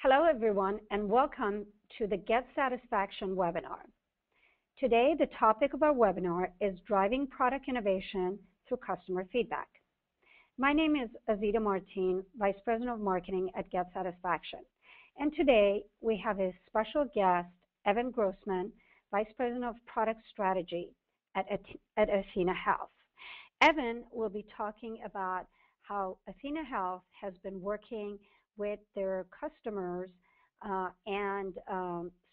Hello, everyone, and welcome to the Get Satisfaction webinar. Today, the topic of our webinar is driving product innovation through customer feedback. My name is Azita Martin, Vice President of Marketing at Get Satisfaction. And today, we have a special guest, Evan Grossman, Vice President of Product Strategy at athenahealth. Evan will be talking about how athenahealth has been working with their customers and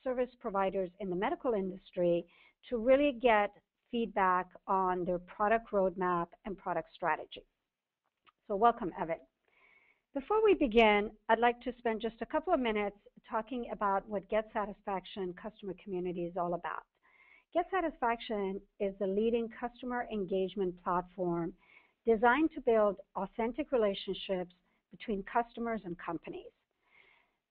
service providers in the medical industry to really get feedback on their product roadmap and product strategy. So welcome, Evan. Before we begin, I'd like to spend just a couple of minutes talking about what Get Satisfaction customer community is all about. Get Satisfaction is the leading customer engagement platform designed to build authentic relationships between customers and companies.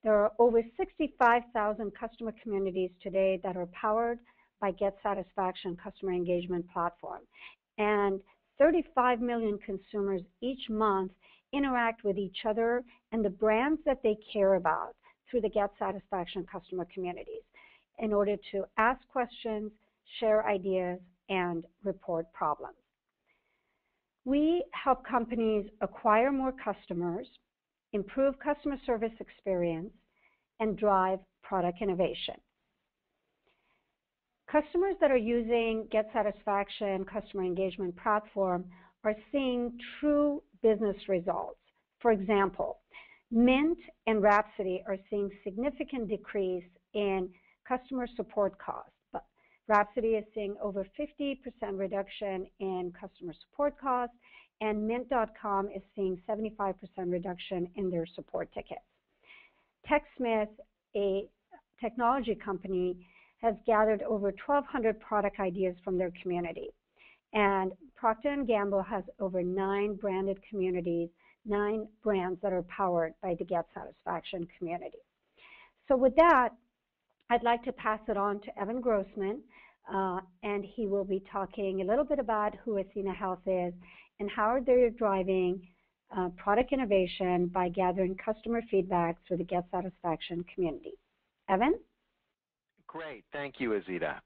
There are over 65,000 customer communities today that are powered by Get Satisfaction customer engagement platform. And 35 million consumers each month interact with each other and the brands that they care about through the Get Satisfaction customer communities in order to ask questions, share ideas, and report problems. We help companies acquire more customers, improve customer service experience, and drive product innovation. Customers that are using Get Satisfaction customer engagement platform are seeing true business results. For example, Mint and Rhapsody are seeing significant decrease in customer support costs. Rhapsody is seeing over 50% reduction in customer support costs, and Mint.com is seeing 75% reduction in their support tickets. TechSmith, a technology company, has gathered over 1,200 product ideas from their community. And Procter & Gamble has over 9 branded communities, 9 brands that are powered by the Get Satisfaction community. So with that, I'd like to pass it on to Evan Grossman, and he will be talking a little bit about who athenahealth is and how they're driving product innovation by gathering customer feedback through the Get Satisfaction community. Evan? Great. Thank you, Azita.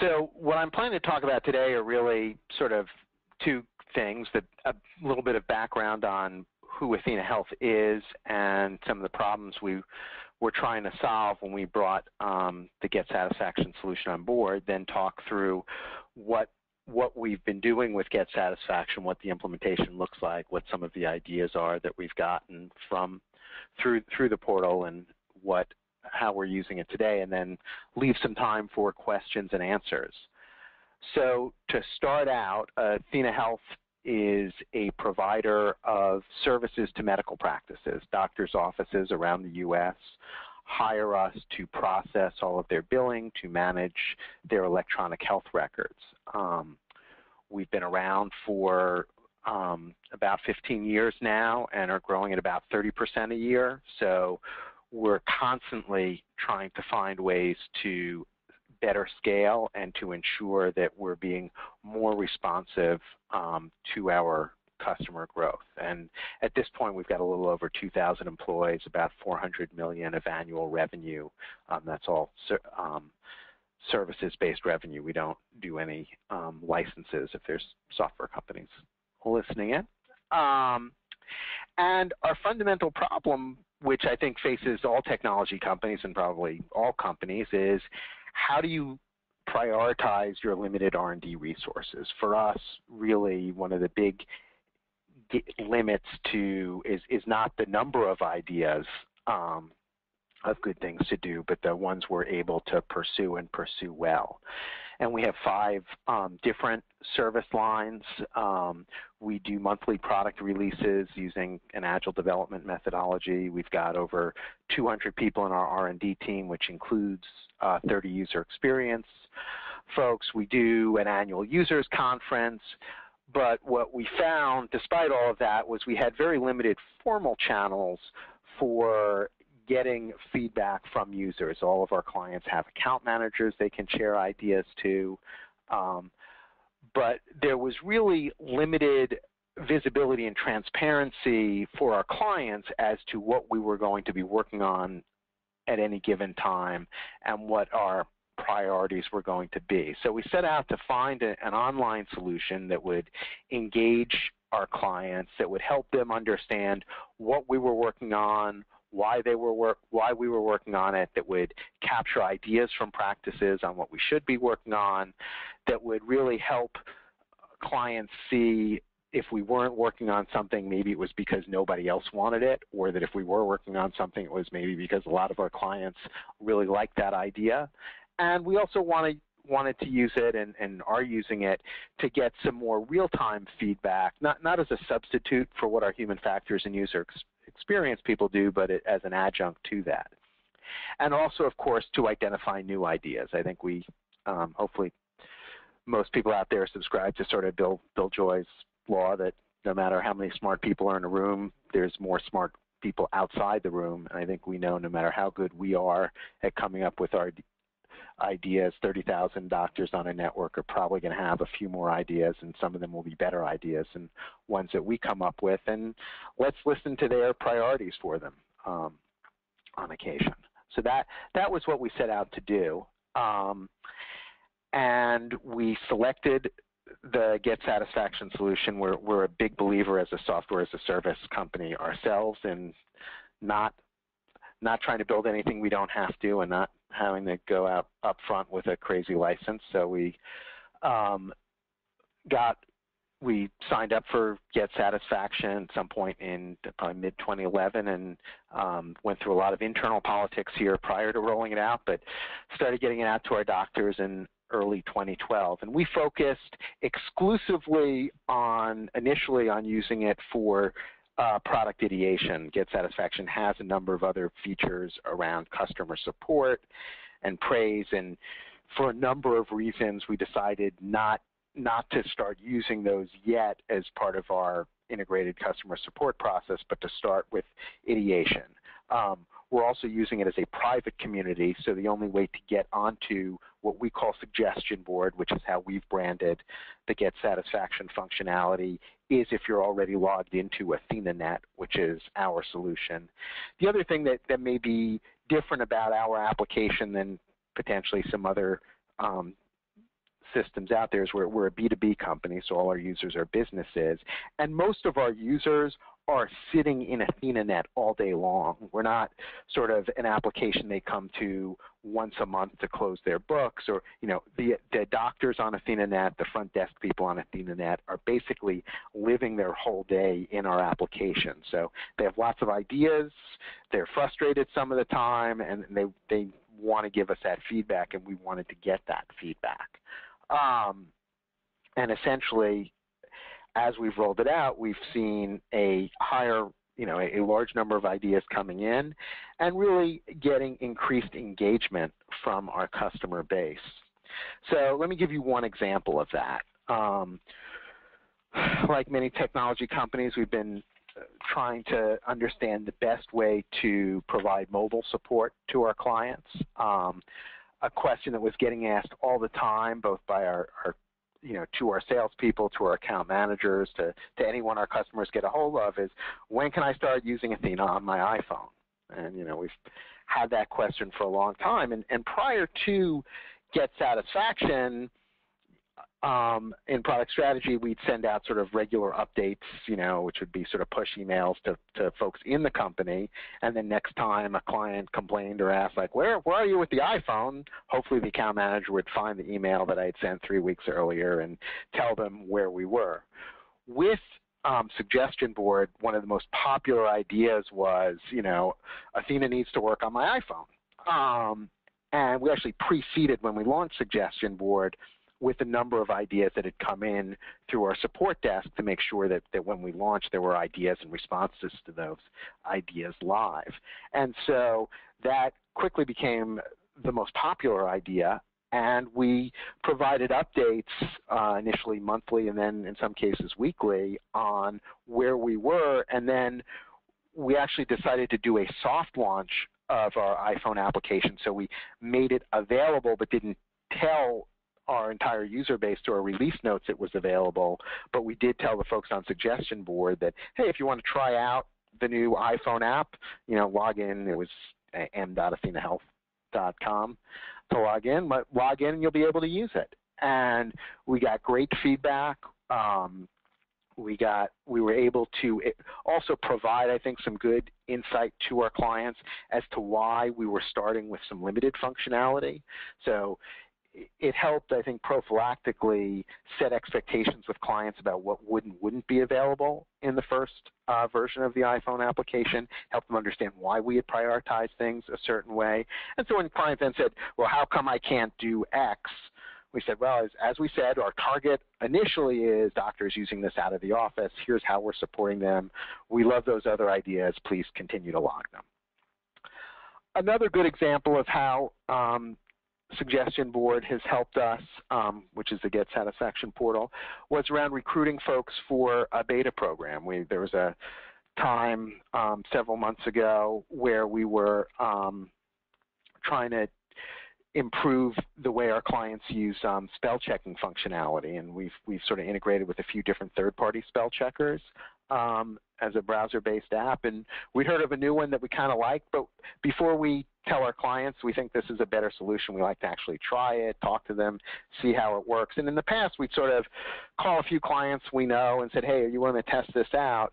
So what I'm planning to talk about today are really sort of two things, a little bit of background on who athenahealth is and some of the problems we were trying to solve when we brought the Get Satisfaction solution on board, then talk through what we've been doing with Get Satisfaction, what the implementation looks like, what some of the ideas are that we've gotten through the portal, and how we're using it today, and then leave some time for questions and answers. So to start out, athenahealth is a provider of services to medical practices. Doctors' offices around the U.S. hire us to process all of their billing, to manage their electronic health records. We've been around for about 15 years now and are growing at about 30% a year. So we're constantly trying to find ways to better scale and to ensure that we're being more responsive to our customer growth. And at this point, we've got a little over 2,000 employees, about $400 million of annual revenue. That's all services-based revenue. We don't do any licenses if there's software companies listening in. And our fundamental problem, which I think faces all technology companies and probably all companies, is how do you prioritize your limited R&D resources? For us, really, one of the big limits is not the number of ideas of good things to do, but the ones we're able to pursue and pursue well. And we have 5 different service lines. We do monthly product releases using an agile development methodology. We've got over 200 people in our R&D team, which includes 30 user experience folks. We do an annual users conference. But what we found, despite all of that, was we had very limited formal channels for getting feedback from users. All of our clients have account managers they can share ideas to. But there was really limited visibility and transparency for our clients as to what we were going to be working on at any given time and what our priorities were going to be. So we set out to find an online solution that would engage our clients, that would help them understand what we were working on, why we were working on it, that would capture ideas from practices on what we should be working on, that would really help clients see if we weren't working on something, maybe it was because nobody else wanted it, or that if we were working on something, it was maybe because a lot of our clients really liked that idea. And we also wanted to use it and are using it to get some more real-time feedback, not as a substitute for what our human factors and user experience people do, but as an adjunct to that. And also, of course, to identify new ideas. I think we, hopefully, most people out there subscribe to sort of Bill Joy's law that no matter how many smart people are in a room, there's more smart people outside the room. And I think we know no matter how good we are at coming up with our ideas, 30,000 doctors on a network are probably going to have a few more ideas, and some of them will be better ideas and ones that we come up with. And let's listen to their priorities for them on occasion. So that was what we set out to do. And we selected the Get Satisfaction solution. We're a big believer as a software as a service company ourselves, and not trying to build anything we don't have to, and not having to go out up front with a crazy license. So we signed up for Get Satisfaction at some point in probably mid-2011, and went through a lot of internal politics here prior to rolling it out, but started getting it out to our doctors in early 2012. And we focused exclusively initially on using it for product ideation. Get Satisfaction has a number of other features around customer support and praise, and for a number of reasons we decided not to start using those yet as part of our integrated customer support process, but to start with ideation. We're also using it as a private community, so the only way to get onto what we call Suggestion Board, which is how we've branded the Get Satisfaction functionality, is if you're already logged into AthenaNet, which is our solution. The other thing that may be different about our application than potentially some other systems out there is we're a B2B company, so all our users are businesses, and most of our users are sitting in AthenaNet all day long. We're not sort of an application they come to once a month to close their books, or the doctors on AthenaNet, the front desk people on AthenaNet are basically living their whole day in our application. So they have lots of ideas, they're frustrated some of the time, and they want to give us that feedback, and we wanted to get that feedback. And essentially, as we've rolled it out, we've seen a large number of ideas coming in and really getting increased engagement from our customer base. So let me give you one example of that. Like many technology companies, we've been trying to understand the best way to provide mobile support to our clients. A question that was getting asked all the time, both by to our salespeople, to our account managers, to anyone our customers get a hold of, is when can I start using Athena on my iPhone? And we've had that question for a long time. And prior to Get Satisfaction, in product strategy, we'd send out sort of regular updates, which would be sort of push emails to folks in the company. And then next time a client complained or asked, like, where are you with the iPhone? Hopefully the account manager would find the email that I had sent 3 weeks earlier and tell them where we were. With Suggestion Board, one of the most popular ideas was, Athena needs to work on my iPhone. And we actually preceded, when we launched Suggestion Board, with a number of ideas that had come in through our support desk to make sure that when we launched, there were ideas and responses to those ideas live. And so that quickly became the most popular idea, and we provided updates initially monthly and then in some cases weekly on where we were. And then we actually decided to do a soft launch of our iPhone application. So we made it available but didn't tell our entire user base to our release notes it was available, but we did tell the folks on suggestion board that, hey, if you want to try out the new iPhone app, log in. It was m.athenahealth.com to log in. Log in and you'll be able to use it. And we got great feedback. We were able to also provide, I think, some good insight to our clients as to why we were starting with some limited functionality. So it helped, I think, prophylactically set expectations with clients about what would and wouldn't be available in the first version of the iPhone application, help them understand why we had prioritized things a certain way. And so when clients then said, well, how come I can't do X? We said, well, as we said, our target initially is doctors using this out of the office. Here's how we're supporting them. We love those other ideas. Please continue to log them. Another good example of how Suggestion Board has helped us, which is the Get Satisfaction portal, was around recruiting folks for a beta program. There was a time several months ago where we were trying to improve the way our clients use spell checking functionality, and we've sort of integrated with a few different third-party spell checkers as a browser-based app, and we heard of a new one that we kind of like, but before we tell our clients we think this is a better solution, we like to actually try it, talk to them, see how it works. And in the past, we'd sort of call a few clients we know and said, hey, are you willing to test this out?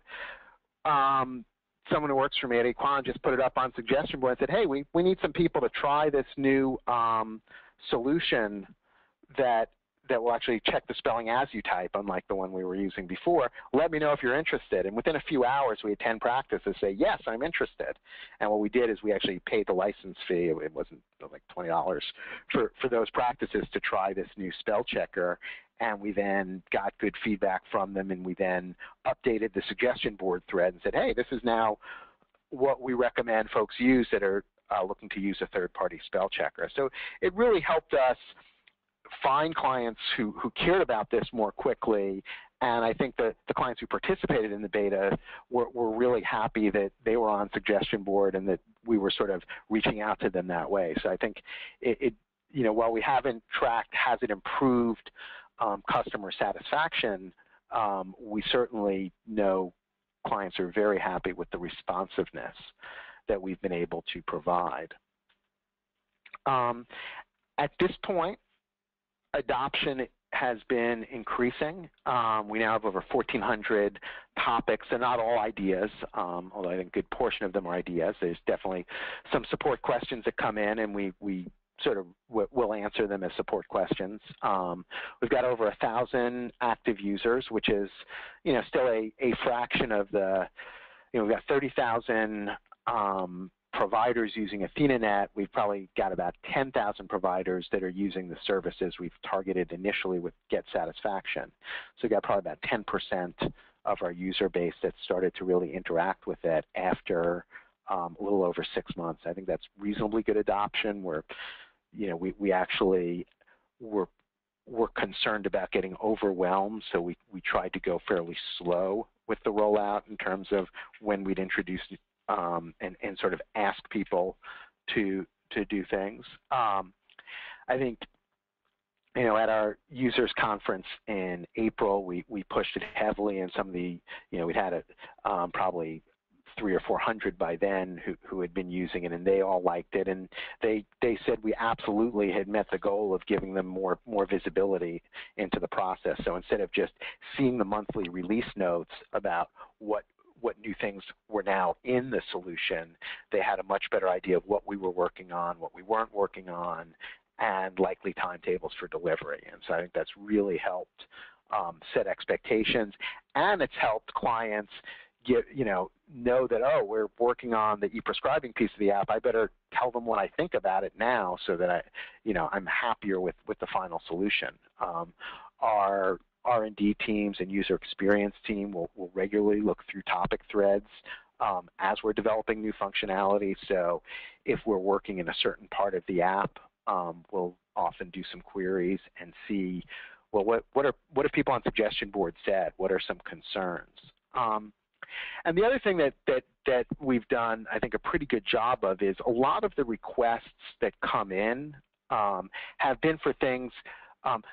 Someone who works for me at Equan just put it up on Suggestion Board and said, hey, we need some people to try this new solution that will actually check the spelling as you type, unlike the one we were using before. Let me know if you're interested. And within a few hours, we had 10 practices say, yes, I'm interested. And what we did is we actually paid the license fee. It wasn't like $20 for those practices to try this new spell checker. And we then got good feedback from them, and we then updated the Suggestion Board thread and said, hey, this is now what we recommend folks use that are looking to use a third-party spell checker. So it really helped us find clients who cared about this more quickly, and I think that the clients who participated in the beta were really happy that they were on Suggestion Board and that we were sort of reaching out to them that way. So I think while we haven't tracked has it improved customer satisfaction, we certainly know clients are very happy with the responsiveness that we've been able to provide. At this point, adoption has been increasing. We now have over 1,400 topics. They're not all ideas, although I think a good portion of them are ideas. There's definitely some support questions that come in, and we sort of will answer them as support questions. We've got over 1,000 active users, which is, still a fraction of the, we've got 30,000 providers using AthenaNet. We've probably got about 10,000 providers that are using the services we've targeted initially with Get Satisfaction. So we've got probably about 10% of our user base that started to really interact with it after a little over 6 months. I think that's reasonably good adoption. We actually were concerned about getting overwhelmed, so we tried to go fairly slow with the rollout in terms of when we'd introduce and sort of ask people to do things. I think, at our users conference in April, we pushed it heavily, and some of the, we'd had probably 300 or 400 by then who had been using it, and they all liked it, and they said we absolutely had met the goal of giving them more visibility into the process. So instead of just seeing the monthly release notes about what new things were now in the solution, they had a much better idea of what we were working on, what we weren't working on, and likely timetables for delivery. And so I think that's really helped set expectations, and it's helped clients know that, oh, we're working on the e-prescribing piece of the app. I better tell them what I think about it now so that I'm happier with the final solution. Our R&D teams and user experience team will regularly look through topic threads as we're developing new functionality. So if we're working in a certain part of the app, we'll often do some queries and see, well, what have people on Suggestion Board said? What are some concerns? And the other thing that we've done, I think, a pretty good job of is a lot of the requests that come in have been for things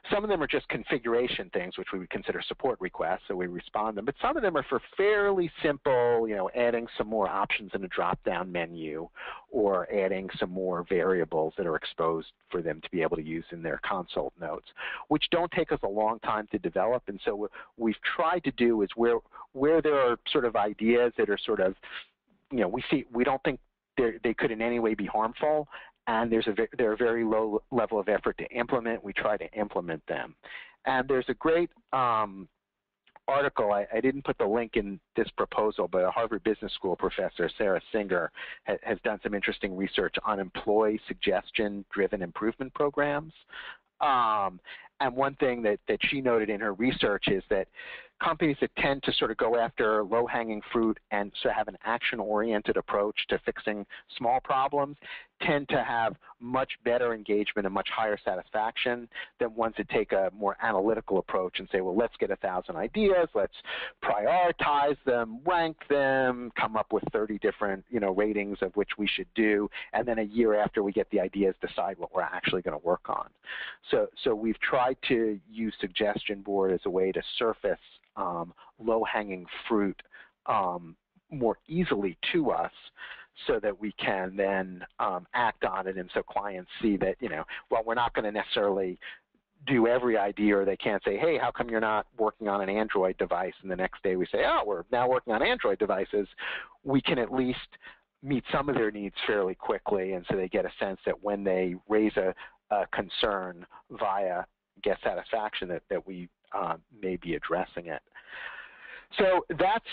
Some of them are just configuration things, which we would consider support requests, so we respond them. But some of them are for fairly simple, adding some more options in a drop-down menu or adding some more variables that are exposed for them to be able to use in their consult notes, which don't take us a long time to develop. And so what we've tried to do is where there are sort of ideas that are sort of, we don't think they could in any way be harmful, and they're a very low level of effort to implement. We try to implement them. And there's a great article, I didn't put the link in this proposal, but a Harvard Business School professor, Sarah Singer, has done some interesting research on employee suggestion-driven improvement programs. And one thing that she noted in her research is that companies that tend to sort of go after low-hanging fruit and sort of have an action-oriented approach to fixing small problems tend to have much better engagement and much higher satisfaction than ones that take a more analytical approach and say, well, let's get 1,000 ideas, let's prioritize them, rank them, come up with 30 different ratings of which we should do, and then a year after we get the ideas, decide what we're actually going to work on. So we've tried to use Suggestion Board as a way to surface low-hanging fruit more easily to us, so that we can then act on it, and so clients see that, well, we're not going to necessarily do every idea, or they can't say, hey, how come you're not working on an Android device? And the next day we say, oh, we're now working on Android devices. We can at least meet some of their needs fairly quickly, and so they get a sense that when they raise a concern via Get Satisfaction that we may be addressing it. So that's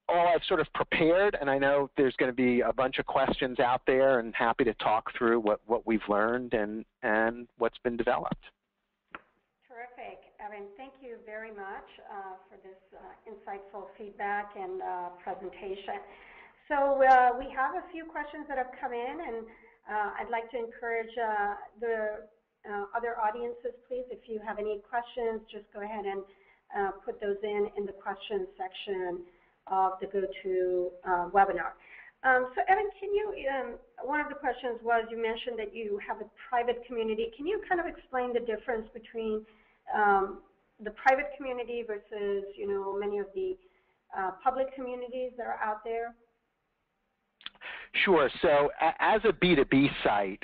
all I've sort of prepared, and I know there's going to be a bunch of questions out there, and happy to talk through what we've learned and what's been developed. Terrific. Evan, thank you very much for this insightful feedback and presentation. So we have a few questions that have come in, and I'd like to encourage the other audiences, please, if you have any questions, just go ahead and put those in the questions section of the GoToWebinar. So Evan, can you, one of the questions was, you mentioned that you have a private community. Can you kind of explain the difference between the private community versus, many of the public communities that are out there? Sure. So as a B2B site,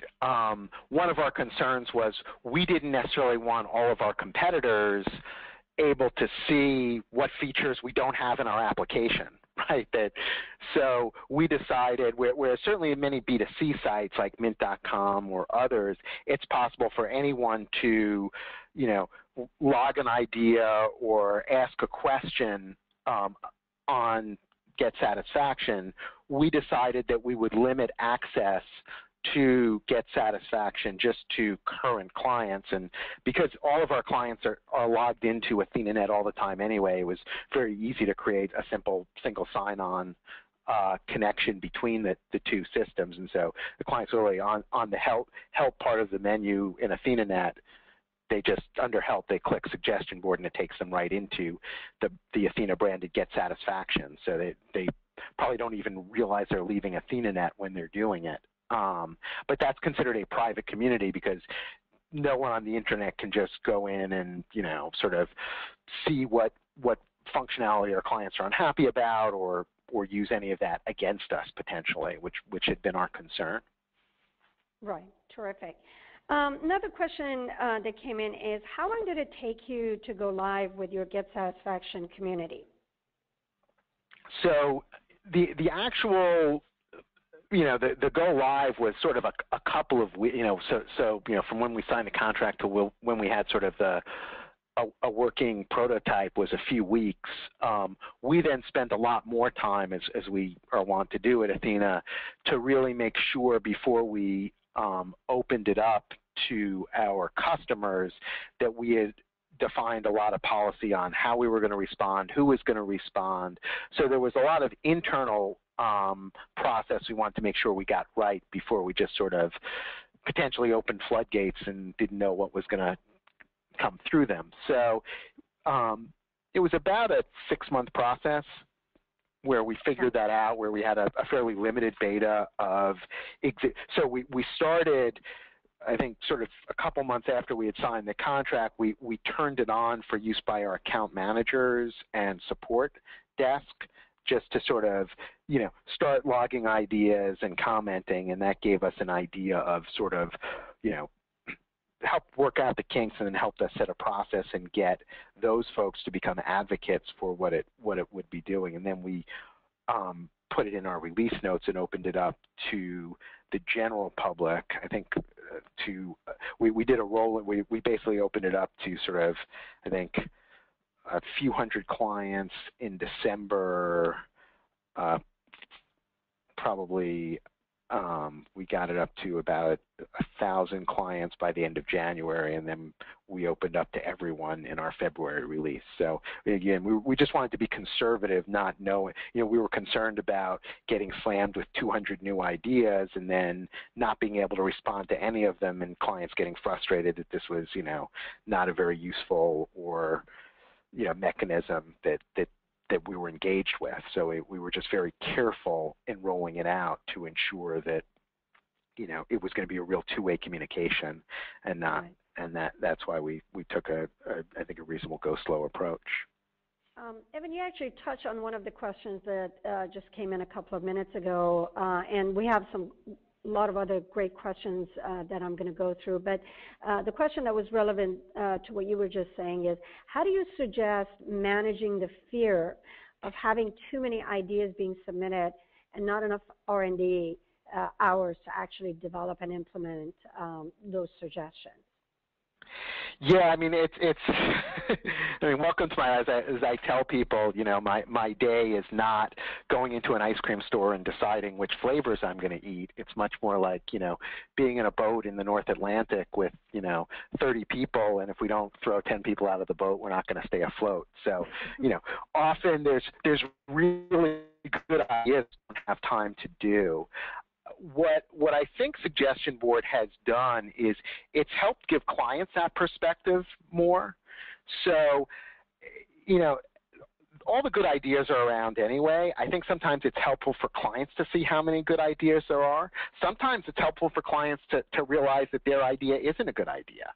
one of our concerns was we didn't necessarily want all of our competitors able to see what features we don't have in our application, right? So we decided, where certainly in many B2C sites like Mint.com or others, it's possible for anyone to, log an idea or ask a question on Get Satisfaction. We decided that we would limit access to Get Satisfaction just to current clients, and because all of our clients are logged into AthenaNet all the time anyway, it was very easy to create a simple single sign-on connection between the two systems. And so the clients are really on the help part of the menu in AthenaNet. They just, under help, they click Suggestion Board, and it takes them right into the Athena branded Get Satisfaction. So they probably don't even realize they're leaving AthenaNet when they're doing it. But that's considered a private community because no one on the internet can just go in and, sort of see what functionality our clients are unhappy about or use any of that against us potentially, which had been our concern. Right. Terrific. Another question that came in is, how long did it take you to go live with your Get Satisfaction community? So the actual, the go live was sort of a couple of weeks, so from when we signed the contract to when we had sort of a working prototype was a few weeks. We then spent a lot more time, as we are wont to do at Athena, to really make sure before we opened it up to our customers that we had defined a lot of policy on how we were going to respond, who was going to respond. So there was a lot of internal process we wanted to make sure we got right before we just sort of potentially opened floodgates and didn't know what was going to come through them. So it was about a 6-month process where we figured that out, where we had a fairly limited beta of, so we started I think sort of a couple months after we had signed the contract, we turned it on for use by our account managers and support desk, just to sort of, start logging ideas and commenting, and that gave us an idea of sort of, help work out the kinks, and then helped us set a process and get those folks to become advocates for what it would be doing. And then we put it in our release notes and opened it up to the general public. I think we did a roll. We basically opened it up to sort of, I think, a few hundred clients in December. Probably we got it up to about 1,000 clients by the end of January, and then we opened up to everyone in our February release. So again, we just wanted to be conservative, not knowing, we were concerned about getting slammed with 200 new ideas and then not being able to respond to any of them, and clients getting frustrated that this was, not a very useful or, mechanism that we were engaged with. So we were just very careful in rolling it out to ensure that, it was going to be a real two-way communication, and not, right. And that's why we took I think a reasonable go slow approach. Evan, you actually touched on one of the questions that just came in a couple of minutes ago, and we have a lot of other great questions that I'm going to go through. But the question that was relevant to what you were just saying is, how do you suggest managing the fear of having too many ideas being submitted and not enough R&D hours to actually develop and implement those suggestions? Yeah, I mean, it's I mean, welcome to my, as I tell people, my day is not going into an ice cream store and deciding which flavors I'm going to eat. It's much more like, being in a boat in the North Atlantic with, 30 people, and if we don't throw 10 people out of the boat, we're not going to stay afloat. So, often there's really good ideas we don't have time to do. What I think Suggestion Board has done is it's helped give clients that perspective more. So, all the good ideas are around anyway. I think sometimes it's helpful for clients to see how many good ideas there are. Sometimes it's helpful for clients to realize that their idea isn't a good idea.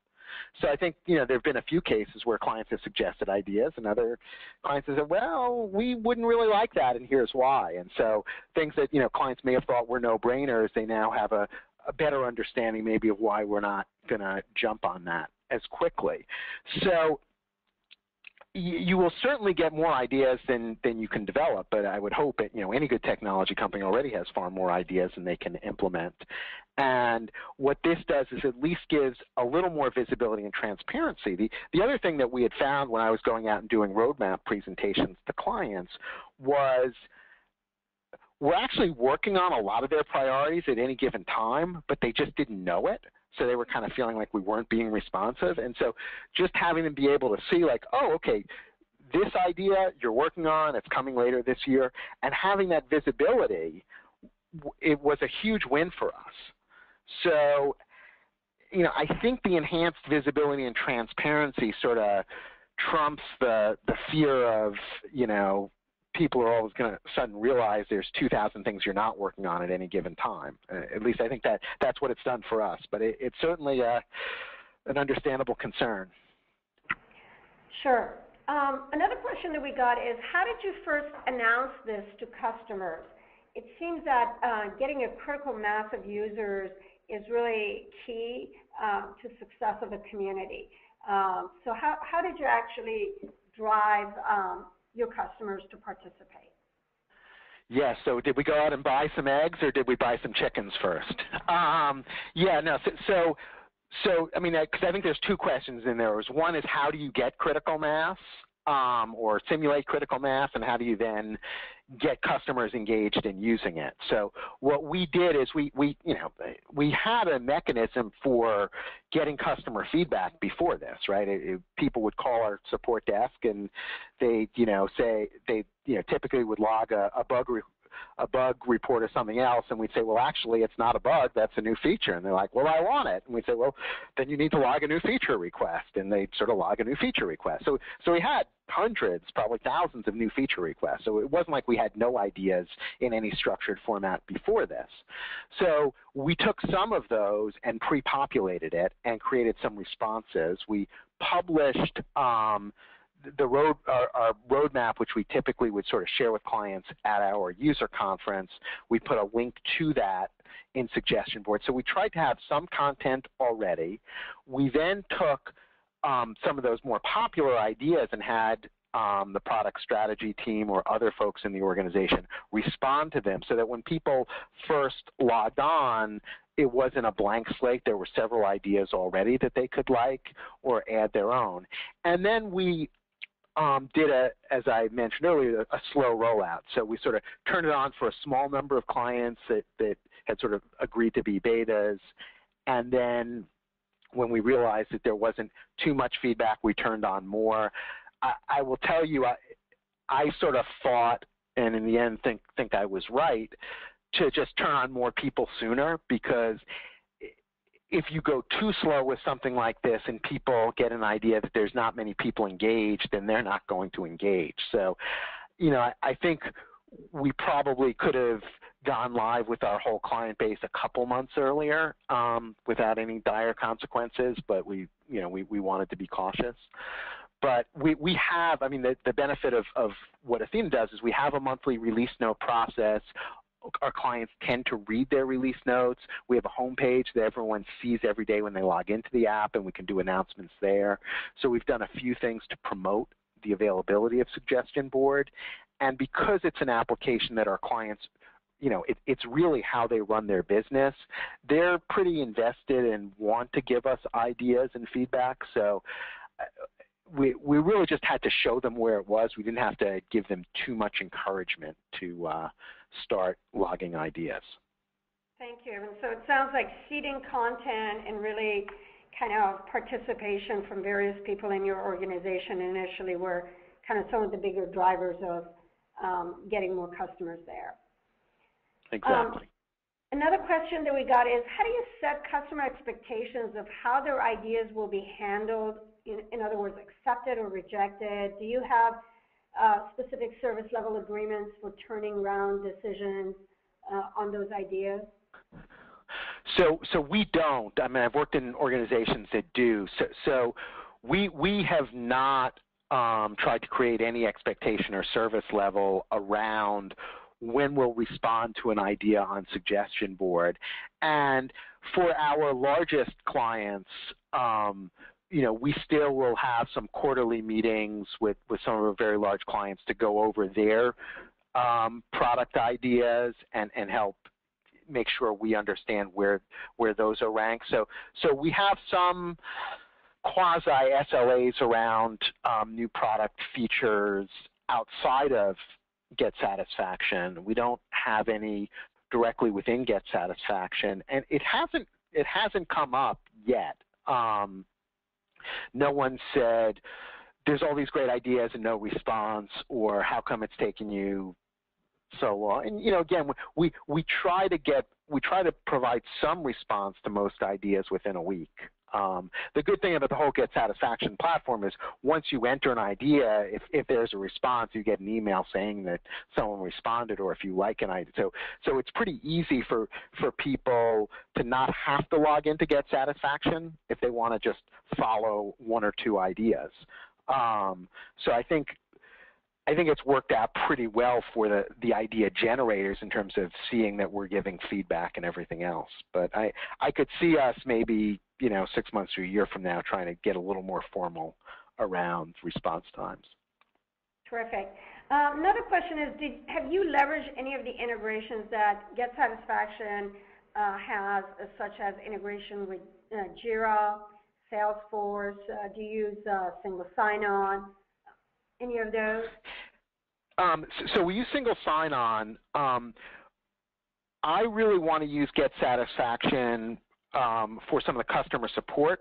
So I think, there have been a few cases where clients have suggested ideas and other clients have said, well, we wouldn't really like that, and here's why. And so things that, clients may have thought were no-brainers, they now have a better understanding maybe of why we're not going to jump on that as quickly. So you will certainly get more ideas than you can develop, but I would hope that, any good technology company already has far more ideas than they can implement. And what this does is at least gives a little more visibility and transparency. The other thing that we had found when I was going out and doing roadmap presentations to clients was we're actually working on a lot of their priorities at any given time, but they just didn't know it. So they were kind of feeling like we weren't being responsive. And so just having them be able to see like, oh, okay, this idea you're working on, it's coming later this year, and having that visibility, it was a huge win for us. So, I think the enhanced visibility and transparency sort of trumps the fear of, people are always going to suddenly realize there's 2,000 things you're not working on at any given time. At least I think that's what it's done for us. But it's certainly an understandable concern. Sure. Another question that we got is, how did you first announce this to customers? It seems that getting a critical mass of users is really key to success of a community. So how did you actually drive your customers to participate? Yeah, so did we go out and buy some eggs, or did we buy some chickens first? So I mean, because I think there's two questions in there. One is, how do you get critical mass or simulate critical mass, and how do you then get customers engaged in using it? So what we did is we had a mechanism for getting customer feedback before this, right? People would call our support desk, and they, say they, typically would log a bug a bug report or something else, and we'd say, well, actually, it's not a bug, that's a new feature. And they're like, well, I want it. And we'd say, well, then you need to log a new feature request. And they'd sort of log a new feature request. So we had hundreds, probably thousands of new feature requests. So it wasn't like we had no ideas in any structured format before this. So we took some of those and pre-populated it and created some responses. We published our roadmap, which we typically would sort of share with clients at our user conference. We put a link to that in Suggestion Board. So we tried to have some content already. We then took some of those more popular ideas and had the product strategy team or other folks in the organization respond to them so that when people first logged on, it wasn't a blank slate. There were several ideas already that they could like or add their own. And then we did, as I mentioned earlier, a slow rollout. So we sort of turned it on for a small number of clients that had sort of agreed to be betas. And then when we realized that there wasn't too much feedback, we turned on more. I will tell you, I sort of thought, and in the end think I was right, to just turn on more people sooner, because if you go too slow with something like this and people get an idea that there's not many people engaged, then they're not going to engage. So, you know, I think we probably could have gone live with our whole client base a couple months earlier without any dire consequences, but we wanted to be cautious. But we have, I mean, the benefit of what Athena does is we have a monthly release note process. Our clients tend to read their release notes. We have a homepage that everyone sees every day when they log into the app, and we can do announcements there. So we've done a few things to promote the availability of Suggestion Board. And because it's an application that our clients, you know, it's really how they run their business, they're pretty invested and want to give us ideas and feedback. So we really just had to show them where it was. We didn't have to give them too much encouragement to start logging ideas. Thank you. And so it sounds like seeding content and really kind of participation from various people in your organization initially were kind of some of the bigger drivers of getting more customers there. Exactly. Another question that we got is, how do you set customer expectations of how their ideas will be handled? In other words, accepted or rejected? Do you have specific service level agreements for turning around decisions on those ideas? So we don't. I mean, I've worked in organizations that do. So we have not tried to create any expectation or service level around when we'll respond to an idea on Suggestion Board. And for our largest clients, you know, we still will have some quarterly meetings with some of our very large clients to go over their product ideas and help make sure we understand where those are ranked. So we have some quasi SLAs around new product features outside of Get Satisfaction. We don't have any directly within Get Satisfaction, and it hasn't come up yet. No one said there's all these great ideas and no response, or how come it's taking you so long? And you know, again, we try to provide some response to most ideas within a week. The good thing about the whole Get Satisfaction platform is once you enter an idea, if there's a response, you get an email saying that someone responded, or if you like an idea. So it's pretty easy for people to not have to log into Get Satisfaction if they want to just follow one or two ideas. So I think it's worked out pretty well for the idea generators in terms of seeing that we're giving feedback and everything else. But I could see us maybe, you know, 6 months to a year from now trying to get a little more formal around response times. Terrific. Another question is, have you leveraged any of the integrations that Get Satisfaction has, such as integration with Jira, Salesforce? Do you use single sign-on? Any of those? So we use single sign-on. I really want to use Get Satisfaction for some of the customer support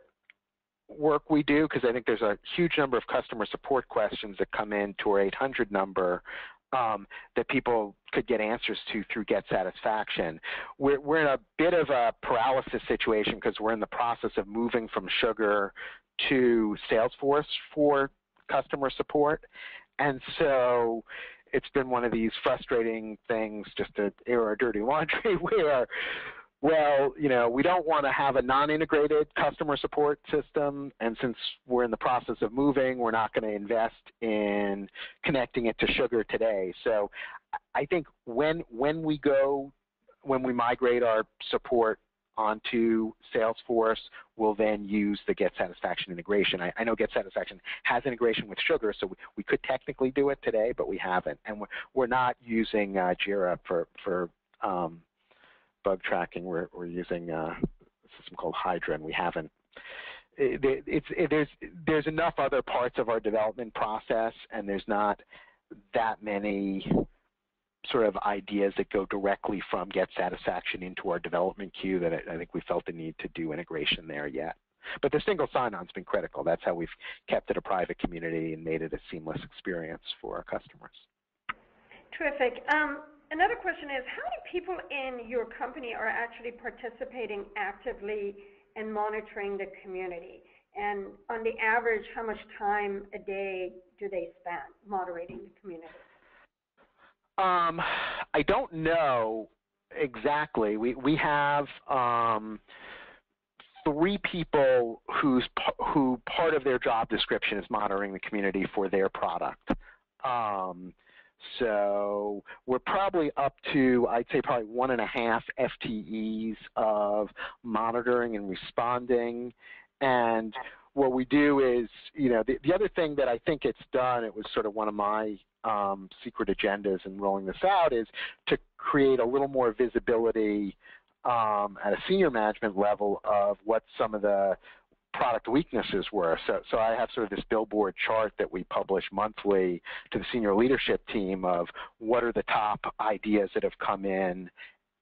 work we do, because I think there's a huge number of customer support questions that come in to our 800 number that people could get answers to through Get Satisfaction. We're in a bit of a paralysis situation because we're in the process of moving from Sugar to Salesforce for customer support. And so it's been one of these frustrating things, just to air our dirty laundry, where, well, we don't want to have a non-integrated customer support system, and since we're in the process of moving, we're not going to invest in connecting it to Sugar today. So I think when we migrate our support onto Salesforce, we'll then use the Get Satisfaction integration. I know Get Satisfaction has integration with Sugar, so we could technically do it today, but we haven't. And we're not using Jira for bug tracking. We're using a system called Hydra, and we haven't. There's enough other parts of our development process, and there's not that many sort of ideas that go directly from Get Satisfaction into our development queue that I think we felt the need to do integration there yet. But the single sign-on's been critical. That's how we've kept it a private community and made it a seamless experience for our customers. Terrific. Another question is, how many people in your company are actually participating actively and monitoring the community? And on the average, how much time a day do they spend moderating the community? I don't know exactly. We have 3 people who part of their job description is monitoring the community for their product. So we're probably up to, I'd say, probably 1.5 FTEs of monitoring and responding. And what we do is, the other thing that I think it's done, it was sort of one of my secret agendas in rolling this out, is to create a little more visibility at a senior management level of what some of the product weaknesses were. So I have sort of this billboard chart that we publish monthly to the senior leadership team of what are the top ideas that have come in,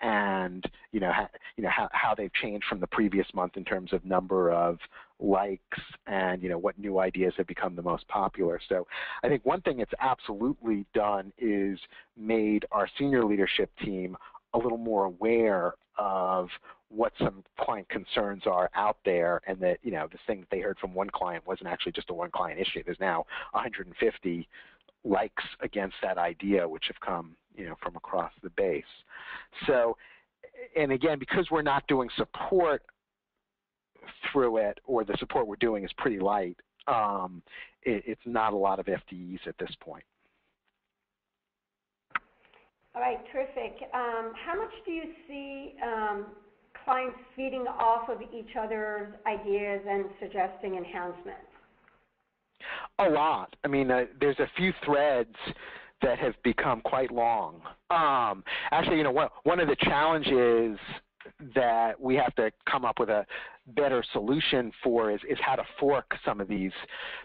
and how they've changed from the previous month in terms of number of likes, and what new ideas have become the most popular. So I think one thing it's absolutely done is made our senior leadership team a little more aware of what some client concerns are out there, and that this thing that they heard from one client wasn't actually just a one client issue. There's now 150 likes against that idea, which have come from across the base. So, and again, because we're not doing support through it, or the support we're doing is pretty light, it's not a lot of FTEs at this point. All right, terrific. How much do you see clients feeding off of each other's ideas and suggesting enhancements? A lot. I mean, there's a few threads that have become quite long. Actually, one of the challenges that we have to come up with a better solution for is how to fork some of these,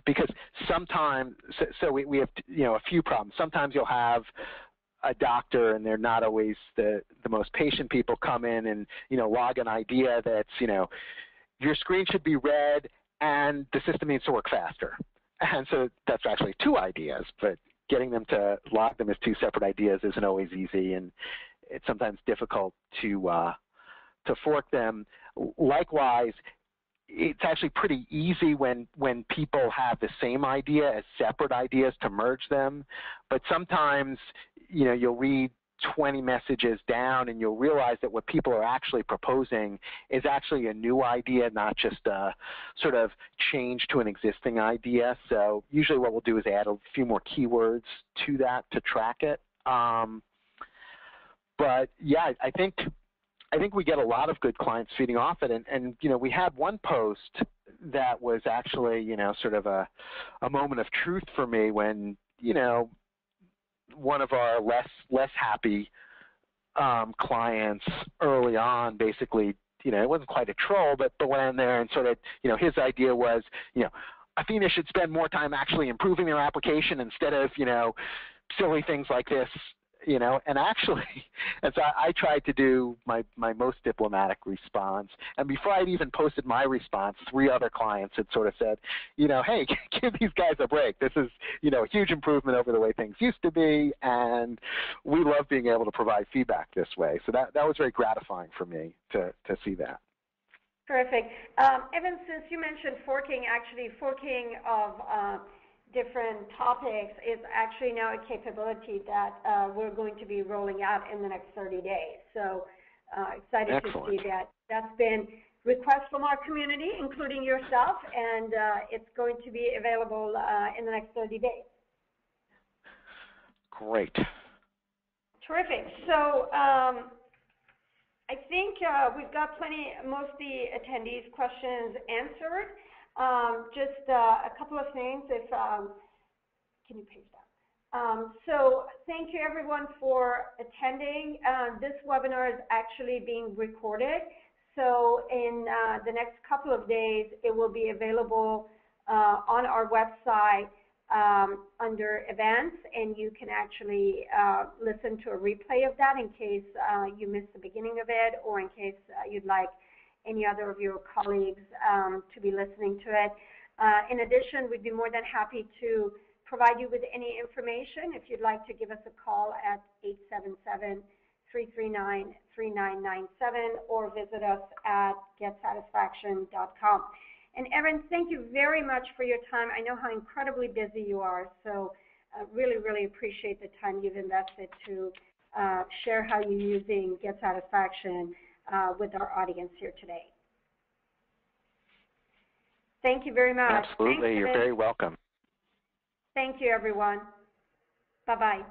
because sometimes, so we have a few problems. Sometimes you'll have a doctor, and they're not always the most patient people, come in and log an idea that's your screen should be red and the system needs to work faster. And so that's actually 2 ideas, but getting them to log them as 2 separate ideas isn't always easy, and it's sometimes difficult to fork them. Likewise, it's actually pretty easy when people have the same idea as separate ideas to merge them, but sometimes you'll read 20 messages down and you'll realize that what people are actually proposing is actually a new idea, not just a sort of change to an existing idea. So usually what we'll do is add a few more keywords to that to track it. But yeah, I think we get a lot of good clients feeding off it, and we had one post that was actually sort of a moment of truth for me when one of our less happy clients early on, basically, it wasn't quite a troll, but went in there and sort of, his idea was, Athena should spend more time actually improving their application instead of, silly things like this and actually, as I tried to do my most diplomatic response, and before I'd even posted my response, 3 other clients had sort of said, hey, give these guys a break. This is, a huge improvement over the way things used to be, and we love being able to provide feedback this way. So that was very gratifying for me to see that. Terrific. Evan, since you mentioned forking, actually forking of different topics is actually now a capability that we're going to be rolling out in the next 30 days. So excited Excellent. to see that. That's been requests from our community, including yourself, and it's going to be available in the next 30 days. Great. Terrific. So I think we've got most of the attendees' questions answered. Just a couple of things. If can you page that? So thank you everyone for attending. This webinar is actually being recorded. So in the next couple of days, it will be available on our website under events, and you can actually listen to a replay of that in case you missed the beginning of it, or in case you'd like any other of your colleagues to be listening to it. In addition, we'd be more than happy to provide you with any information if you'd like to give us a call at 877-339-3997 or visit us at getsatisfaction.com. And Erin, thank you very much for your time. I know how incredibly busy you are, so really, really appreciate the time you've invested to share how you're using GetSatisfaction with our audience here today. Thank you very much. Absolutely. You're very welcome. Thank you, everyone. Bye-bye.